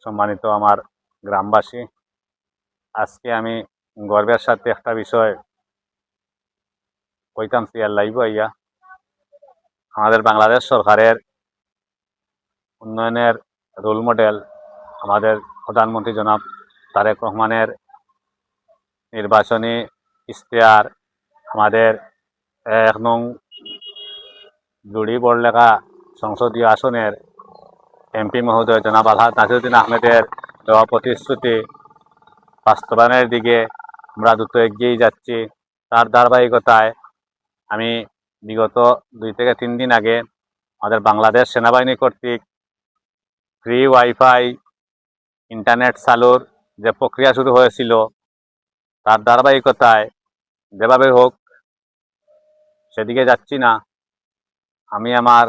সম্মানিত আমার গ্রামবাসী, আজকে আমি গর্বের সাথে একটা বিষয় কইতাম আর লাইভ আইয়া আমাদের বাংলাদেশ সরকারের উন্নয়নের রোল মডেল আমাদের প্রধানমন্ত্রী জনাব তারেক রহমানের নির্বাচনী ইশতেহার আমাদের 1 নং জুড়ি বড়লেখা সংসদীয় আসনের এমপি মহোদয় জনাব আলহাজ নাসিরউদ্দিন আহমেদের দেওয়া প্রতিশ্রুতি বাস্তবায়নের দিকে আমরা দ্রুত এগিয়ে যাচ্ছি। তার ধারাবাহিকতায় আমি বিগত 2 থেকে 3 দিন আগে আমাদের বাংলাদেশ সেনাবাহিনী কর্তৃক ফ্রি ওয়াইফাই ইন্টারনেট চালুর যে প্রক্রিয়া শুরু হয়েছিল, তার ধারাবাহিকতায় যেভাবে হোক সেদিকে যাচ্ছি না। আমি আমার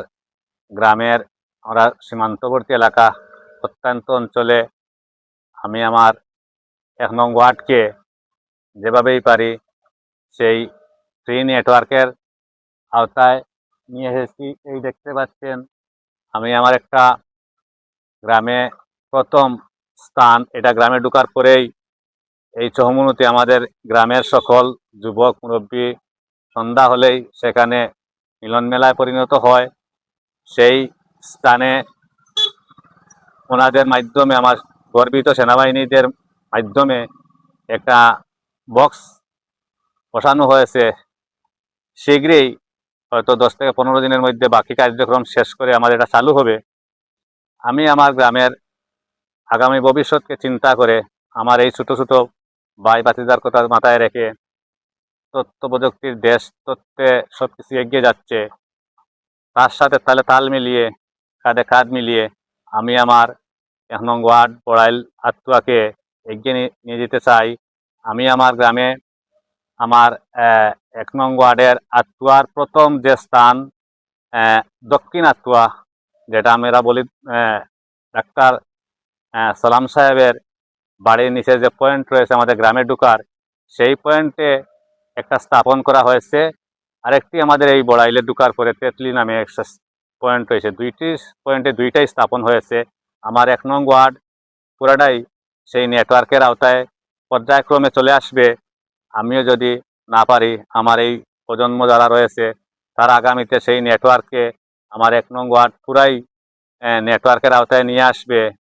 গ্রামের আমরা সীমান্তবর্তী এলাকা প্রত্যন্ত অঞ্চলে আমি আমার 1 নং ওয়ার্ডকে যেভাবেই পারি সেই ফ্রি নেটওয়ার্কের আওতায় নিয়ে এসেছি। এই দেখতে পাচ্ছেন আমি আমার একটা গ্রামে প্রথম স্থান, এটা গ্রামে ঢোকার পরেই এই চৌমুহনীতে আমাদের গ্রামের সকল যুবক মুরব্বী সন্ধ্যা হলেই সেখানে মিলন মেলায় পরিণত হয়। সেই স্থানে ওনাদের মাধ্যমে আমার গর্বিত সেনাবাহিনীদের মাধ্যমে একটা বক্স বসানো হয়েছে। শীঘ্রই হয়তো 10 থেকে 15 দিনের মধ্যে বাকি কার্যক্রম শেষ করে আমাদের এটা চালু হবে। আমি আমার গ্রামের আগামী ভবিষ্যৎকে চিন্তা করে আমার এই ছোট ছোট ভাই ভাতিজার কথা মাথায় রেখে তথ্য প্রযুক্তির দেশ, তথ্যে সবকিছু এগিয়ে যাচ্ছে, তার সাথে তালে তাল মিলিয়ে কাঁধে কাঁধ মিলিয়ে আমি আমার 1 নং ওয়ার্ড বড়াইল আত্তুয়াকে এগিয়ে নিয়ে যেতে চাই। আমি আমার গ্রামে আমার 1 নং ওয়ার্ডের আত্তুয়ার প্রথম যে স্থান দক্ষিণ আত্তুয়া, যেটা আমরা বলি ডাক্তার সালাম সাহেবের বাড়ির নিচে যে পয়েন্ট রয়েছে আমাদের গ্রামে ঢুকার, সেই পয়েন্টে একটা স্থাপন করা হয়েছে। আরেকটি আমাদের এই বড়াইলে ঢুকার পরে তেতলি নামে একটা পয়েন্ট রয়েছে। 2টি পয়েন্টে 2টাই স্থাপন হয়েছে। আমার 1 নং ওয়ার্ড পুরাটাই সেই নেটওয়ার্কের আওতায় পর্যায়ক্রমে চলে আসবে। আমিও যদি না পারি, আমার এই প্রজন্ম যারা রয়েছে তারা আগামীতে সেই নেটওয়ার্ককে আমার 1 নং ওয়ার্ড পুরাই নেটওয়ার্কের আওতায় নিয়ে আসবে।